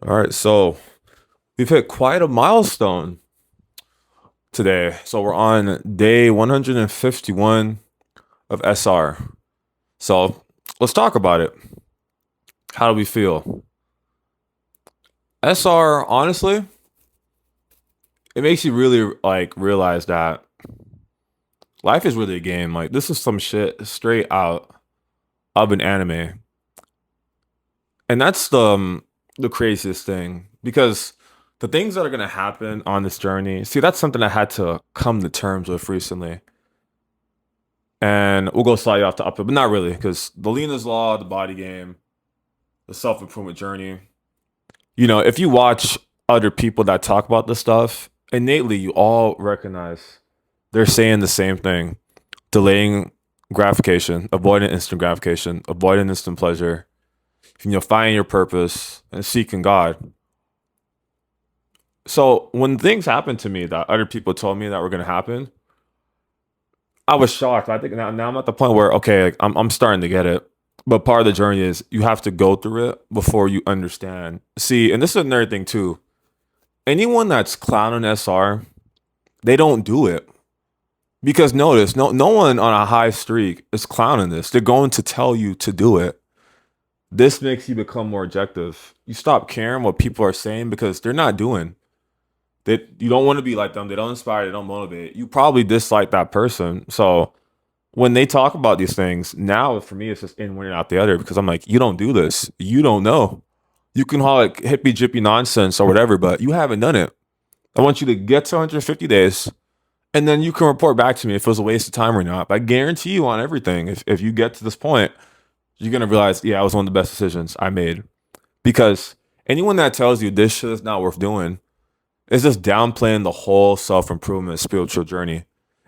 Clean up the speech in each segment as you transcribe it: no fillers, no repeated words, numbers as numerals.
All right, so we've hit quite a milestone today. So we're on day 151 of SR. So let's talk about it. How do we feel? SR, honestly, it makes you really like realize that life is really a game. Like this is some shit straight out of an anime. And that's the craziest thing because the things that are gonna happen on this journey, see, that's something I had to come to terms with recently. And we'll go slightly off the up, but not really, because the Lena's Law, the body game, the self improvement journey. If you watch other people that talk about this stuff, innately you all recognize they're saying the same thing: delaying gratification, avoiding instant gratification, avoiding instant pleasure. Finding your purpose and seeking God. So when things happen to me that other people told me that were going to happen, I was shocked. I think now I'm at the point where okay, like, I'm starting to get it. But part of the journey is you have to go through it before you understand. See, and this is another thing too. Anyone that's clowning SR, they don't do it because notice, no one on a high streak is clowning this. They're going to tell you to do it. This makes you become more objective. You stop caring what people are saying because they're not doing. You don't want to be like them. They don't inspire. They don't motivate. You probably dislike that person. So when they talk about these things, now for me, it's just in one and out the other because I'm like, you don't do this. You don't know. You can call it hippy jippy nonsense or whatever, but you haven't done it. I want you to get to 150 days and then you can report back to me if it was a waste of time or not. But I guarantee you on everything, if you get to this point, you're going to realize, yeah, it was one of the best decisions I made. Because anyone that tells you this shit is not worth doing is just downplaying the whole self improvement spiritual journey.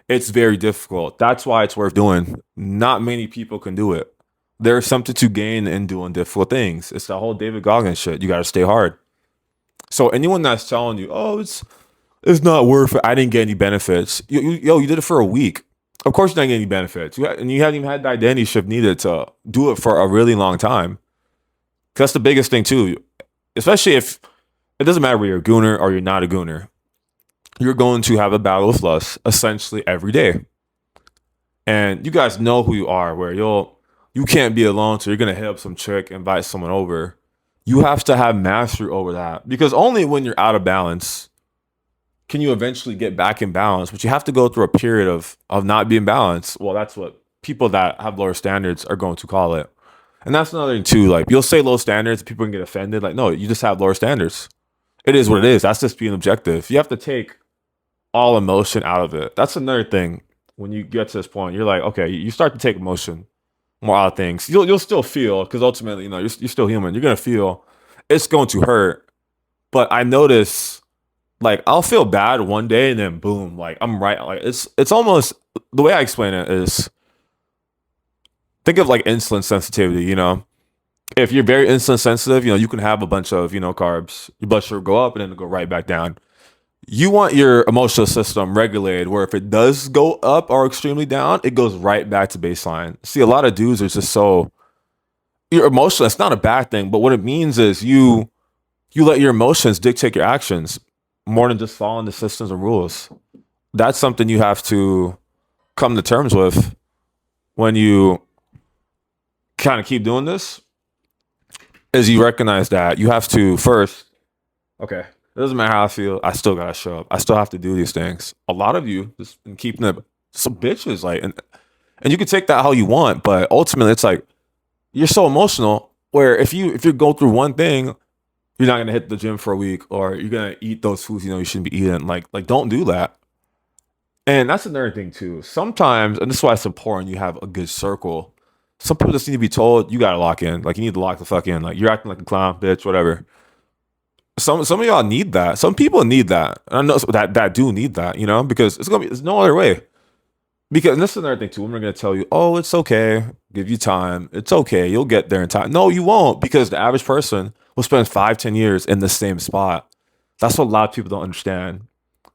It's very difficult. That's why it's worth doing. Not many people can do it. There's something to gain in doing difficult things. It's the whole David Goggins shit. You got to stay hard. So anyone that's telling you, oh, it's not worth it. I didn't get any benefits. You did it for a week. Of course, you didn't get any benefits. And you haven't even had the identity shift needed to do it for a really long time. 'Cause that's the biggest thing too. Especially if it doesn't matter whether you're a gooner or you're not a gooner. You're going to have a battle with lust essentially every day. And you guys know who you are, where you can't be alone, so you're gonna hit up some chick, invite someone over. You have to have mastery over that. Because only when you're out of balance can you eventually get back in balance. But you have to go through a period of not being balanced. Well, that's what people that have lower standards are going to call it. And that's another thing too. Like you'll say low standards, people can get offended. Like, no, you just have lower standards. It is what it is. That's just being objective. You have to take all emotion out of it. That's another thing. When you get to this point, you're like, okay, you start to take emotion more out of things. You'll still feel because ultimately, you're still human. You're gonna feel it's going to hurt. But I notice like I'll feel bad one day and then boom, like I'm right. Like it's almost the way I explain it is think of like insulin sensitivity. If you're very insulin sensitive, you can have a bunch of carbs. Your blood sugar go up and then go right back down. You want your emotional system regulated where if it does go up or extremely down, it goes right back to baseline. See, a lot of dudes are just so you're emotional. It's not a bad thing, but what it means is you let your emotions dictate your actions more than just following the systems and rules. That's something you have to come to terms with when you kind of keep doing this. Is you recognize that you have to first, okay, it doesn't matter how I feel, I still gotta show up. I still have to do these things. A lot of you just been keeping it some bitches, like and you can take that how you want, but ultimately it's like you're so emotional where if you go through one thing, you're not gonna hit the gym for a week or you're gonna eat those foods you shouldn't be eating. Like don't do that. And that's another thing too. Sometimes, and this is why it's important you have a good circle. Some people just need to be told you gotta lock in. Like you need to lock the fuck in. Like you're acting like a clown, bitch, whatever. Some of y'all need that. Some people need that. And I know that do need that, because there's no other way. Because and this is another thing too. Women are gonna tell you, oh, it's okay, give you time. It's okay, you'll get there in time. No, you won't, because the average person will spend 5, 10 years in the same spot. That's what a lot of people don't understand.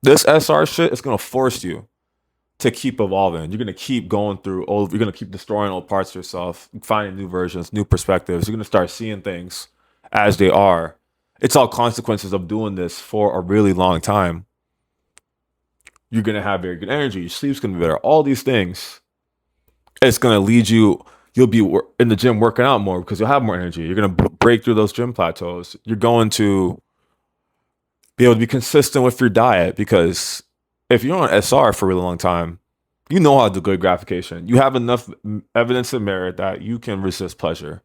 This SR shit is gonna force you to keep evolving. You're gonna keep going through old. You're gonna keep destroying old parts of yourself, finding new versions, new perspectives. You're gonna start seeing things as they are, It's all consequences of doing this for a really long time. You're gonna have very good energy. Your sleep's gonna be better. All these things. It's gonna lead you. You'll be in the gym working out more because you'll have more energy. You're gonna break through those gym plateaus. You're going to be able to be consistent with your diet because if you're on SR for a really long time, you know how to do good gratification. You have enough evidence and merit that you can resist pleasure.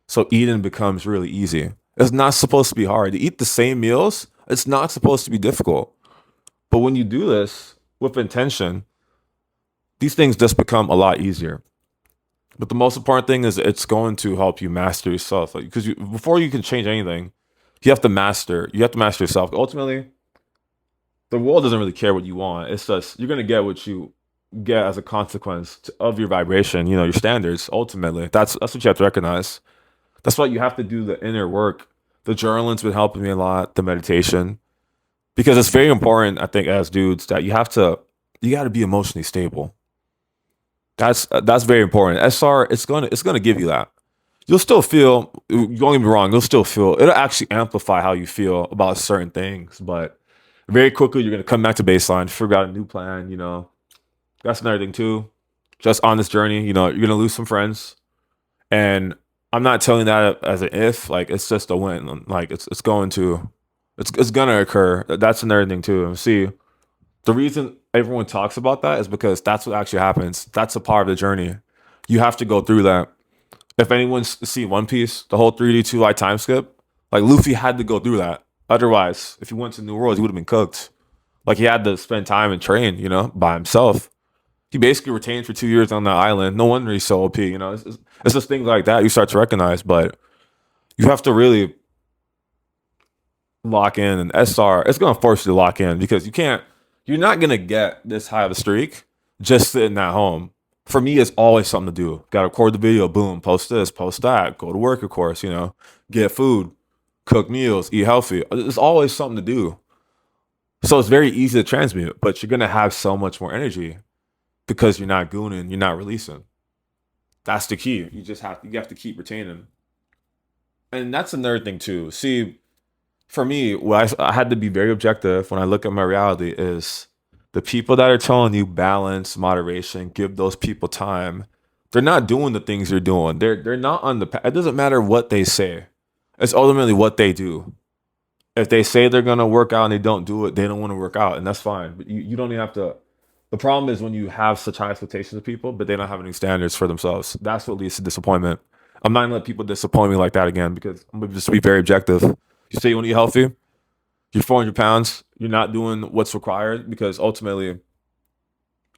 So eating becomes really easy. It's not supposed to be hard. To eat the same meals, it's not supposed to be difficult. But when you do this with intention, these things just become a lot easier. But the most important thing is it's going to help you master yourself. Like, because before you can change anything, you have to master. You have to master yourself. Ultimately, the world doesn't really care what you want. It's just you're gonna get what you get as a consequence of your vibration. You know your standards. Ultimately, that's what you have to recognize. That's why you have to do the inner work. The journaling's been helping me a lot. The meditation, because it's very important. I think as dudes that you got to be emotionally stable. That's very important. SR, it's gonna give you that. You'll still feel. Don't get me wrong. You'll still feel. It'll actually amplify how you feel about certain things, but very quickly you're gonna come back to baseline. Figure out a new plan. That's another thing too. Just on this journey, you're gonna lose some friends, and I'm not telling that as an if. Like it's just a win. Like it's gonna occur. That's another thing too. And see, the reason everyone talks about that is because that's what actually happens. That's a part of the journey. You have to go through that. If anyone's seen One Piece, the whole 3D2 light time skip, like Luffy had to go through that. Otherwise, if he went to New Worlds, he would have been cooked. Like he had to spend time and train, by himself. He basically retained for 2 years on that island. No wonder he's so OP. It's just things like that you start to recognize. But you have to really lock in. And SR, it's gonna force you to lock in because you're not gonna get this high of a streak just sitting at home. For me, it's always something to do. Got to record the video, boom, post this, post that, go to work, of course, get food, cook meals, eat healthy. There's always something to do. So it's very easy to transmute, but you're gonna have so much more energy because you're not gooning, you're not releasing. That's the key. You have to keep retaining. And that's another thing too. See, for me, what I had to be very objective when I look at my reality is the people that are telling you balance, moderation, give those people time. They're not doing the things you're doing. They're not on the path. It doesn't matter what they say. It's ultimately what they do. If they say they're gonna work out and they don't do it, they don't want to work out, and that's fine. But you don't even have to. The problem is when you have such high expectations of people, but they don't have any standards for themselves. That's what leads to disappointment. I'm not gonna let people disappoint me like that again because I'm gonna just be very objective. You say you want to eat healthy, you're 400 pounds, you're not doing what's required because ultimately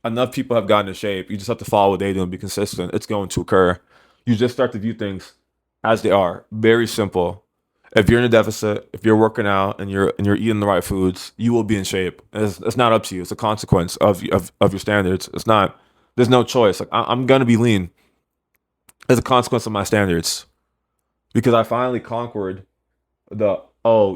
enough people have gotten in shape. You just have to follow what they do and be consistent. It's going to occur. You just start to view things as they are. Very simple. If you're in a deficit, if you're working out and you're eating the right foods, you will be in shape. It's not up to you. It's a consequence of your standards. It's not. There's no choice. Like I'm gonna be lean as a consequence of my standards because I finally conquered the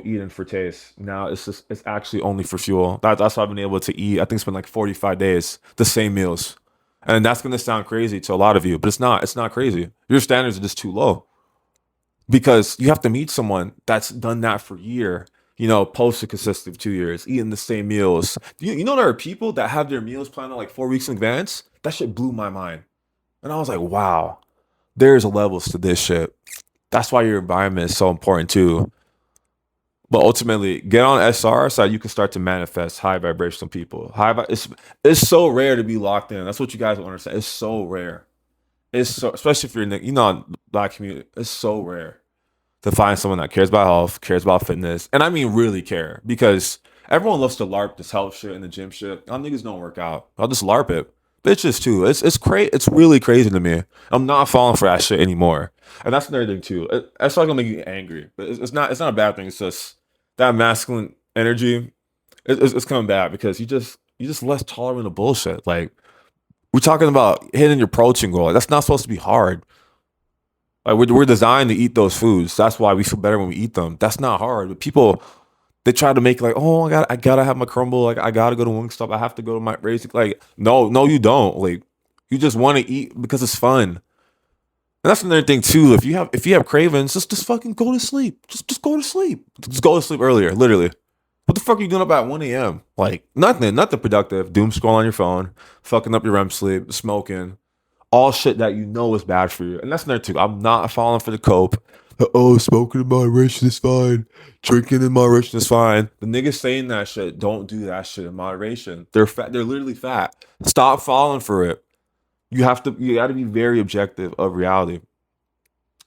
eating for taste. Now it's actually only for fuel. That's why I've been able to eat. I think it's been like 45 days the same meals, and that's gonna sound crazy to a lot of you, but it's not. It's not crazy. Your standards are just too low because you have to meet someone that's done that for a year. Posted consistently for 2 years, eating the same meals. There are people that have their meals planned out like 4 weeks in advance. That shit blew my mind, and I was like, wow, there's levels to this shit. That's why your environment is so important too. But ultimately, get on SR so you can start to manifest high vibrational people. It's so rare to be locked in. That's what you guys don't understand. It's so rare. It's so especially if you're in the black community. It's so rare to find someone that cares about health, cares about fitness, and I mean really care because everyone loves to LARP this health shit and the gym shit. Y'all niggas don't work out. I'll just LARP it. Bitches too. It's crazy. It's really crazy to me. I'm not falling for that shit anymore. And that's another thing too. That's not gonna make you angry, but it's not. It's not a bad thing. It's just that masculine energy. It's coming back because you just less tolerant of bullshit. Like we're talking about hitting your protein goal. Like, that's not supposed to be hard. Like we're designed to eat those foods. That's why we feel better when we eat them. That's not hard. But people they try to make like, oh, I gotta have my crumble. Like I gotta go to Wingstop. I have to go to my basic. Like no, you don't. Like you just want to eat because it's fun. And that's another thing too. If you have cravings, just fucking go to sleep. Just go to sleep. Just go to sleep earlier. Literally. What the fuck are you doing up at 1 a.m.? Like nothing productive. Doom scroll on your phone, fucking up your REM sleep, smoking, all shit that you know is bad for you. And that's another too. I'm not falling for the cope. Oh, smoking in moderation is fine. Drinking in moderation is fine. The niggas saying that shit don't do that shit in moderation. They're fat. They're literally fat. Stop falling for it. You got to be very objective of reality.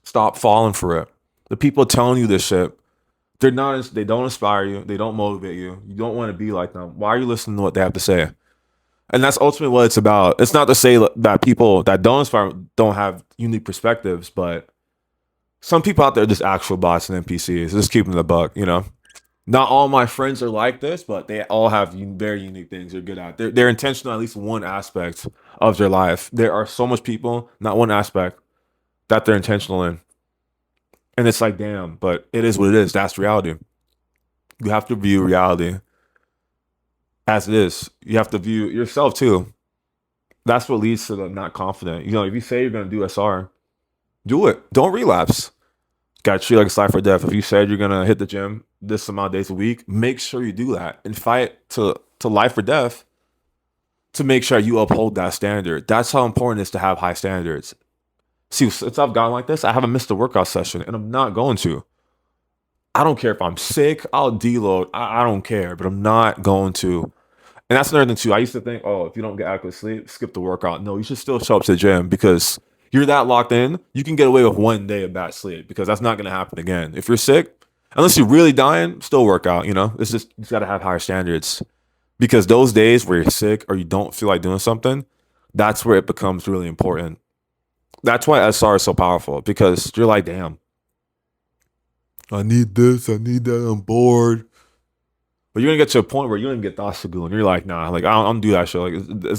Stop falling for it. The people telling you this shit, they don't inspire you. They don't motivate you. You don't want to be like them. Why are you listening to what they have to say? And that's ultimately what it's about. It's not to say that people that don't inspire don't have unique perspectives, but some people out there are just actual bots and NPCs. Just keeping the buck, you know. Not all my friends are like this, but they all have very unique things they're good at. They're intentional at least one aspect of their life. There are so much people, not one aspect, that they're intentional in. And it's like, damn, but it is what it is. That's reality. You have to view reality as it is. You have to view yourself too. That's what leads to the not confident. You know, if you say you're gonna do SR, do it. Don't relapse. Got to treat it like it's life or death. If you said you're gonna hit the gym this amount of days a week, make sure you do that and fight to life or death to make sure you uphold that standard. That's how important it is to have high standards. See, since I've gotten like this, I haven't missed a workout session, and I'm not going to. I don't care if I'm sick. I'll deload. I don't care, but I'm not going to. And that's another thing too. I used to think, oh, if you don't get adequate sleep, skip the workout. No, you should still show up to the gym because you're that locked in. You can get away with 1 day of bad sleep because that's not going to happen again. If you're sick, unless you're really dying, still work out. You know, it's just you just got to have higher standards because those days where you're sick or you don't feel like doing something, that's where it becomes really important. That's why SR is so powerful because you're like, damn, I need this, I need that, I'm bored. But you're gonna get to a point where you don't even get thoughts to go, and you're like, nah, like I don't do that shit. Like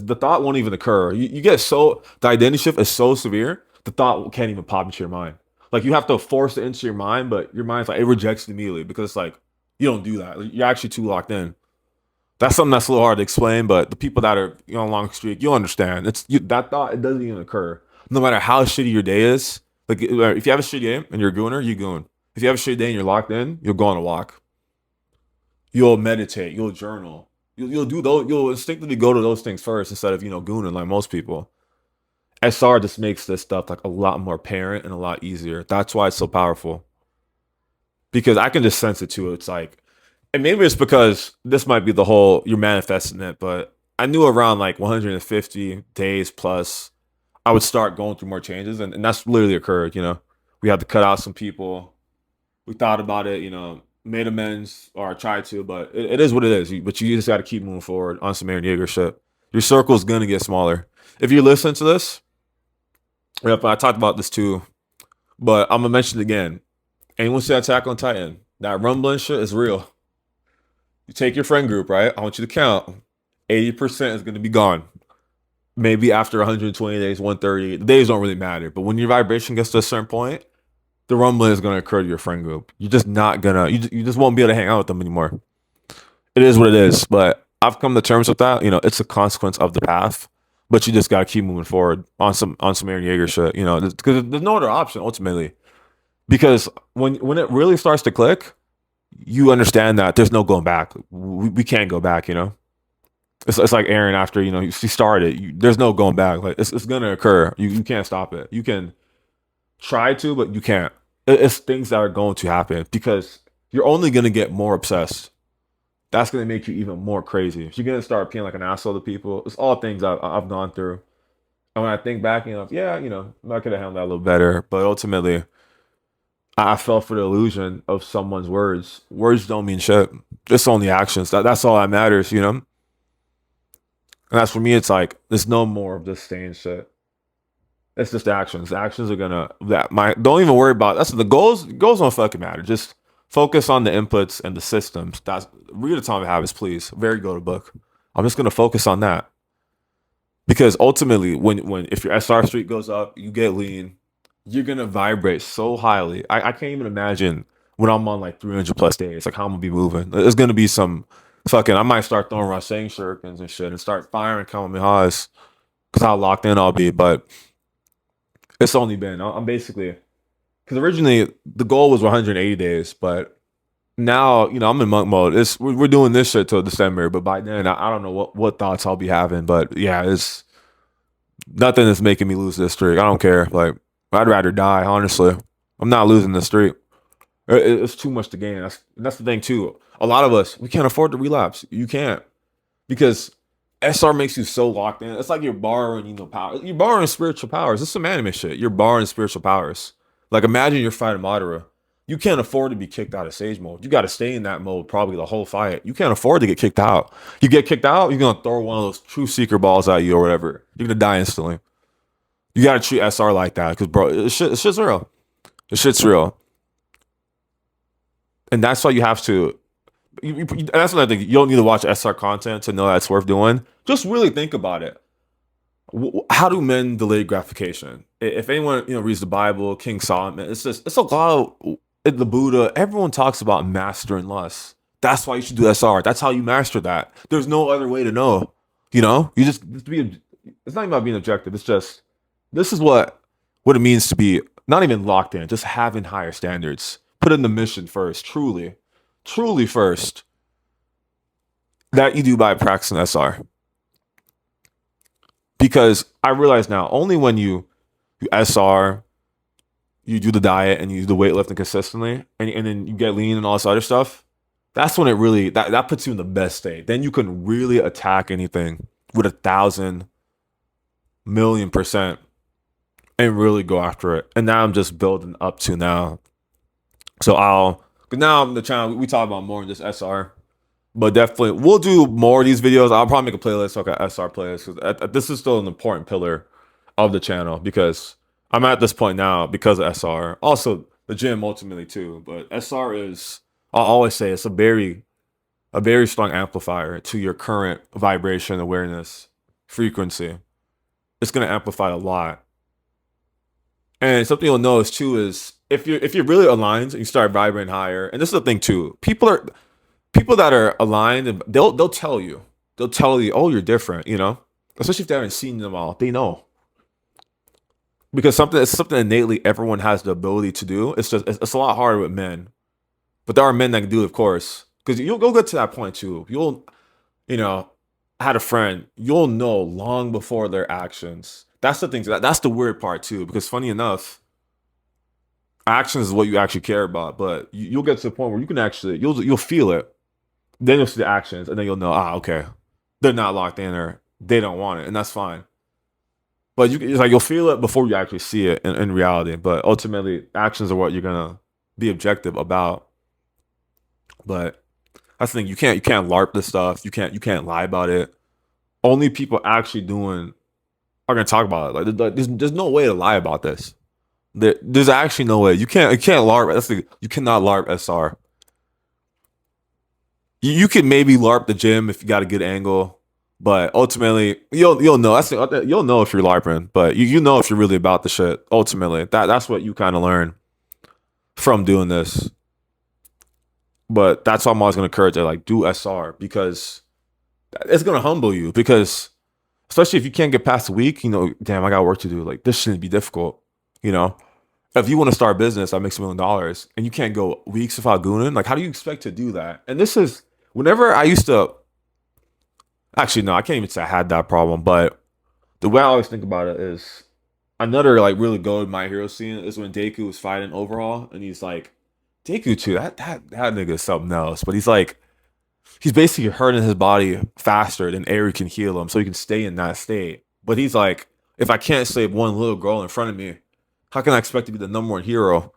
the thought won't even occur. You get so the identity shift is so severe, the thought can't even pop into your mind. Like you have to force it into your mind, but your mind's like it rejects it immediately because it's like you don't do that. Like, you're actually too locked in. That's something that's a little hard to explain, but the people that are on a long streak, you'll understand. That thought it doesn't even occur. No matter how shitty your day is, like if you have a shitty day and you're a gooner, you goon. If you have a shitty day and you're locked in, you'll go on a walk. You'll meditate. You'll journal. You'll do those. You'll instinctively go to those things first instead of gooning like most people. SR just makes this stuff like a lot more apparent and a lot easier. That's why it's so powerful because I can just sense it too. It's like, and maybe it's because this might be the whole you're manifesting it, but I knew around like 150 days plus, I would start going through more changes, and that's literally occurred. We had to cut out some people. We thought about it, made amends or tried to, but it is what it is. But you just got to keep moving forward on some Aaron Yeager shit. Your circle is gonna get smaller. If you listen to this, yep, I talked about this too, but I'm gonna mention it again. Anyone see Attack on Titan? That rumbling shit is real. You take your friend group, right? I want you to count. 80% is gonna be gone. Maybe after 120 days, 130. The days don't really matter, but when your vibration gets to a certain point, the rumbling is going to occur to your friend group. You're just not gonna. You just won't be able to hang out with them anymore. It is what it is. But I've come to terms with that. It's a consequence of the path. But you just got to keep moving forward on some Aaron Yeager shit. Because there's no other option ultimately. Because when it really starts to click, you understand that there's no going back. We can't go back. It's like Aaron after he started. There's no going back. Like it's gonna occur. You can't stop it. You can try to, but you can't. It's things that are going to happen because you're only going to get more obsessed. That's going to make you even more crazy. You're going to start being like an asshole to people. It's all things I've gone through. And when I think back, yeah, I could have handled that a little better. But ultimately, I fell for the illusion of someone's words. Words don't mean shit. It's only actions. That's all that matters. And that's for me, it's like, there's no more of this saying shit. It's just actions. The actions are gonna don't even worry about that's the goals. Goals don't fucking matter. Just focus on the inputs and the systems. That's read Atomic Habits, please. Very go to book. I'm just gonna focus on that because ultimately, when if your SR streak goes up, you get lean, you're gonna vibrate so highly. I can't even imagine when I'm on like 300 plus days, like how I'm gonna be moving. There's gonna be some fucking. I might start throwing around saying shurikens and shit and start firing Kamehamehas because how locked in I'll be, but. It's only been I'm basically because originally the goal was 180 days, but now I'm in monk mode. We're doing this shit till December, but by then I don't know what thoughts I'll be having. But yeah, it's nothing that's making me lose this streak. I don't care. Like I'd rather die. Honestly, I'm not losing this streak. It's too much to gain. That's the thing too. A lot of us we can't afford to relapse. You can't because SR makes you so locked in. It's like you're borrowing, power. You're borrowing spiritual powers. It's some anime shit. You're borrowing spiritual powers. Like imagine you're fighting Madara. You can't afford to be kicked out of sage mode. You got to stay in that mode probably the whole fight. You can't afford to get kicked out. You get kicked out, you're gonna throw one of those true seeker balls at you or whatever. You're gonna die instantly. You gotta treat SR like that because bro, it's shit's real. The shit's real, and that's why you have to. That's another thing. You don't need to watch SR content to know that it's worth doing. Just really think about it. How do men delay gratification? If anyone reads the Bible, King Solomon, it's a lot of the Buddha. Everyone talks about mastering lust. That's why you should do SR. That's how you master that. There's no other way to know. You just be. It's not even about being objective. It's just this is what it means to be not even locked in. Just having higher standards. Put in the mission first. Truly first. That you do by practicing SR. Because I realize now, only when you SR, you do the diet and you do the weightlifting consistently, and then you get lean and all this other stuff. That's when it really that puts you in the best state. Then you can really attack anything with 1,000,000,000% and really go after it. And now I'm just building up to now. So but now the channel we talk about more than just SR. But definitely, we'll do more of these videos. I'll probably make a playlist, like a SR playlist, because this is still an important pillar of the channel because I'm at this point now because of SR. Also, the gym ultimately too, but SR is, I'll always say, it's a very strong amplifier to your current vibration, awareness, frequency. It's gonna amplify a lot. And something you'll notice too is if you're really aligned and you start vibrating higher, and this is the thing too, people that are aligned, and they'll tell you. They'll tell you, oh, you're different, Especially if they haven't seen them all. They know. Because it's something innately everyone has the ability to do. It's a lot harder with men. But there are men that can do it, of course. Because you'll get to that point too. I had a friend, you'll know long before their actions. That's the thing. That's the weird part too. Because funny enough, actions is what you actually care about. But you'll get to the point where you can actually, you'll feel it. Then you'll see the actions, and then you'll know, okay, they're not locked in, or they don't want it, and that's fine. But it's like you'll feel it before you actually see it in reality. But ultimately, actions are what you're gonna be objective about. But that's the thing. You can't LARP this stuff. You can't lie about it. Only people actually doing are gonna talk about it. Like there's no way to lie about this. There's actually no way. You can't LARP. You cannot LARP SR. You could maybe LARP the gym if you got a good angle, but ultimately you'll know. You'll know if you're LARPing, but you know if you're really about the shit. Ultimately, that's what you kind of learn from doing this. But that's why I'm always gonna encourage it. Like do SR because it's gonna humble you. Because especially if you can't get past a week, damn, I got work to do. Like this shouldn't be difficult. You know, if you want to start a business that makes $1,000,000 and you can't go weeks without gooning, like how do you expect to do that? And this is whenever I used to actually no, I can't even say I had that problem, but the way I always think about it is another like really good My Hero scene is when Deku was fighting overall and he's like Deku too, that nigga is something else. But he's basically hurting his body faster than Eri can heal him, so he can stay in that state. But he's like, if I can't save one little girl in front of me, how can I expect to be the number one hero?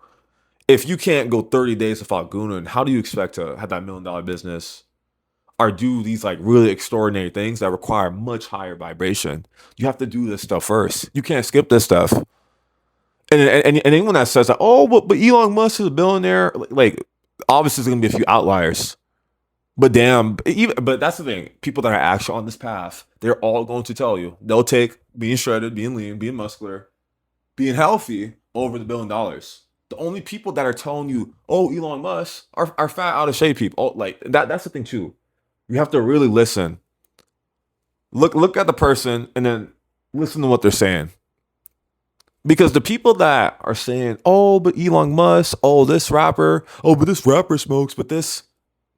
If you can't go 30 days without gooning, how do you expect to have that $1,000,000 business or do these like really extraordinary things that require much higher vibration? You have to do this stuff first. You can't skip this stuff. And anyone that says that, oh, but Elon Musk is a billionaire, like obviously there's gonna be a few outliers. But damn, but that's the thing. People that are actually on this path, they're all going to tell you they'll take being shredded, being lean, being muscular, being healthy over the $1,000,000,000. The only people that are telling you, oh, Elon Musk are fat, out of shape people. Oh, like that's the thing too. You have to really listen. Look at the person and then listen to what they're saying. Because the people that are saying, "Oh, but Elon Musk, oh this rapper, oh but this rapper smokes, but this,"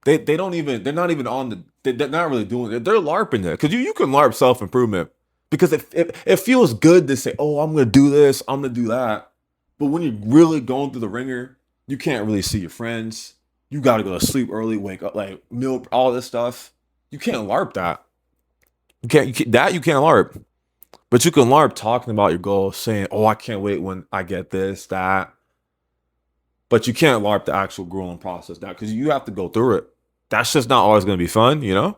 they don't even they're not even on the they're not really doing it. They're larping it because you can larp self improvement because it feels good to say, "Oh, I'm gonna do this, I'm gonna do that," but when you're really going through the ringer, you can't really see your friends. You got to go to sleep early, wake up like meal, all this stuff. You can't larp that. You can't LARP. But you can LARP talking about your goals, saying, "Oh, I can't wait when I get this, that." But you can't LARP the actual growing process now because you have to go through it. That's just not always going to be fun, you know?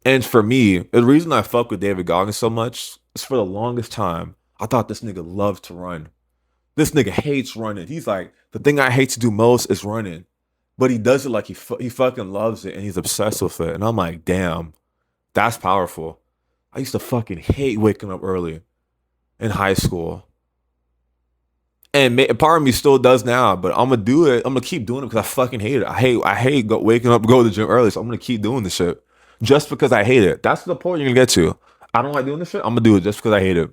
And for me, the reason I fuck with David Goggins so much is for the longest time, I thought this nigga loved to run. This nigga hates running. He's like, the thing I hate to do most is running. But he does it like he fucking loves it and he's obsessed with it. And I'm like, damn, that's powerful. I used to fucking hate waking up early in high school. And part of me still does now, but I'm gonna do it. I'm gonna keep doing it because I fucking hate it. I hate waking up, go to the gym early. So I'm gonna keep doing this shit just because I hate it. That's the point you're gonna get to. I don't like doing this shit. I'm gonna do it just because I hate it.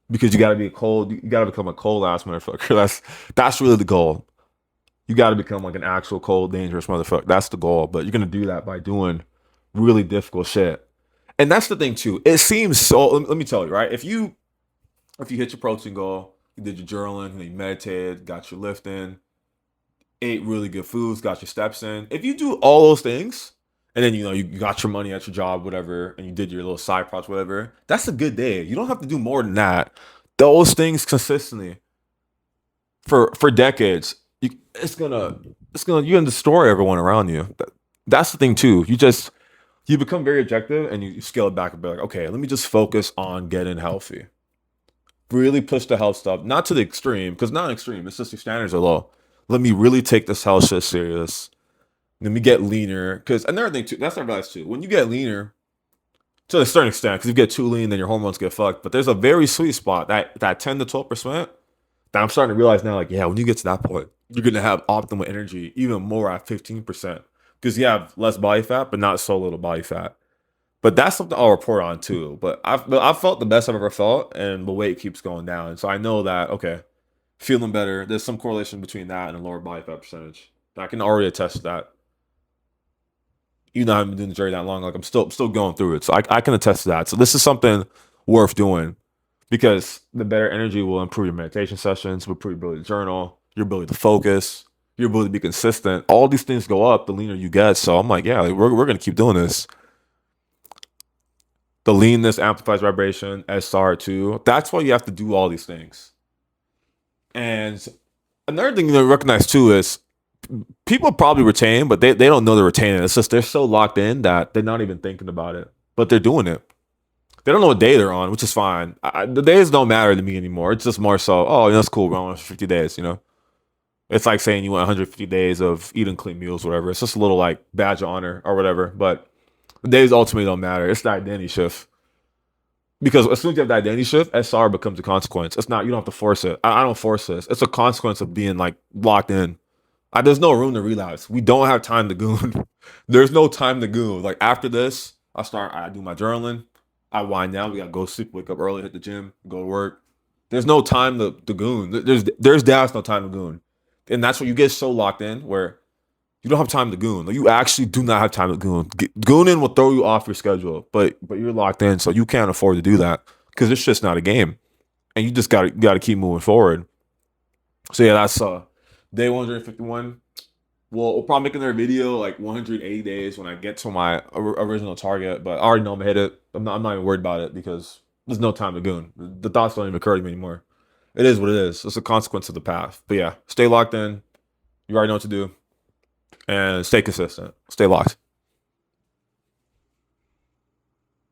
Because you gotta be cold. You gotta become a cold ass motherfucker. That's really the goal. You gotta become like an actual cold, dangerous motherfucker. That's the goal. But you're gonna do that by doing really difficult shit. And that's the thing too. It seems so. Let me tell you, right? If you hit your protein goal, you did your journaling, you meditated, got your lift in, ate really good foods, got your steps in. If you do all those things, and then you got your money at your job, whatever, and you did your little side project, whatever, that's a good day. You don't have to do more than that. Those things consistently for decades, you're gonna destroy everyone around you. That's the thing too. You become very objective and you scale it back and be like, okay, let me just focus on getting healthy. Really push the health stuff, not to the extreme, because not extreme. It's just your standards are low. Let me really take this health shit serious. Let me get leaner. Because another thing too, that's our advice too. When you get leaner, to a certain extent, because if you get too lean, then your hormones get fucked. But there's a very sweet spot that 10 to 12% that I'm starting to realize now. Like, yeah, when you get to that point, you're gonna have optimal energy, even more at 15%, because you have less body fat, but not so little body fat. But that's something I'll report on too. But I've felt the best I've ever felt, and the weight keeps going down. So I know that okay, feeling better. There's some correlation between that and a lower body fat percentage. I can already attest to that. Even though I haven't been doing the journey that long, like I'm still going through it. So I can attest to that. So this is something worth doing because the better energy will improve your meditation sessions, will improve your ability to journal, your ability to focus, your ability to be consistent. All these things go up the leaner you get. So I'm like, yeah, like, we're gonna keep doing this. The leanness amplifies vibration, SR2. That's why you have to do all these things. And another thing you recognize too is people probably retain, but they don't know they're retaining. It's just they're so locked in that they're not even thinking about it, but they're doing it. They don't know what day they're on, which is fine. The days don't matter to me anymore. It's just more so, oh, that's cool. We're on 50 days, you know? It's like saying you want 150 days of eating clean meals, whatever. It's just a little like badge of honor or whatever. But the days ultimately don't matter. It's the identity shift. Because as soon as you have the identity shift, SR becomes a consequence. It's not, you don't have to force it. I don't force this. It's a consequence of being like locked in. There's no room to relapse. We don't have time to goon. There's no time to goon. Like after this, I do my journaling. I wind down. We gotta go sleep, wake up early, hit the gym, go to work. There's no time to goon. There's no time to goon. And that's what you get so locked in where you don't have time to goon. Like, you actually do not have time to goon. Gooning will throw you off your schedule, but you're locked in, so you can't afford to do that because it's just not a game, and you just gotta keep moving forward. So yeah, that's day 151. We'll probably make another video like 180 days when I get to my original target, but I already know I'm gonna hit it. I'm not even worried about it because there's no time to goon. The thoughts don't even occur to me anymore. It is what it is. It's a consequence of the path. But yeah, stay locked in. You already know what to do. And stay consistent. Stay locked.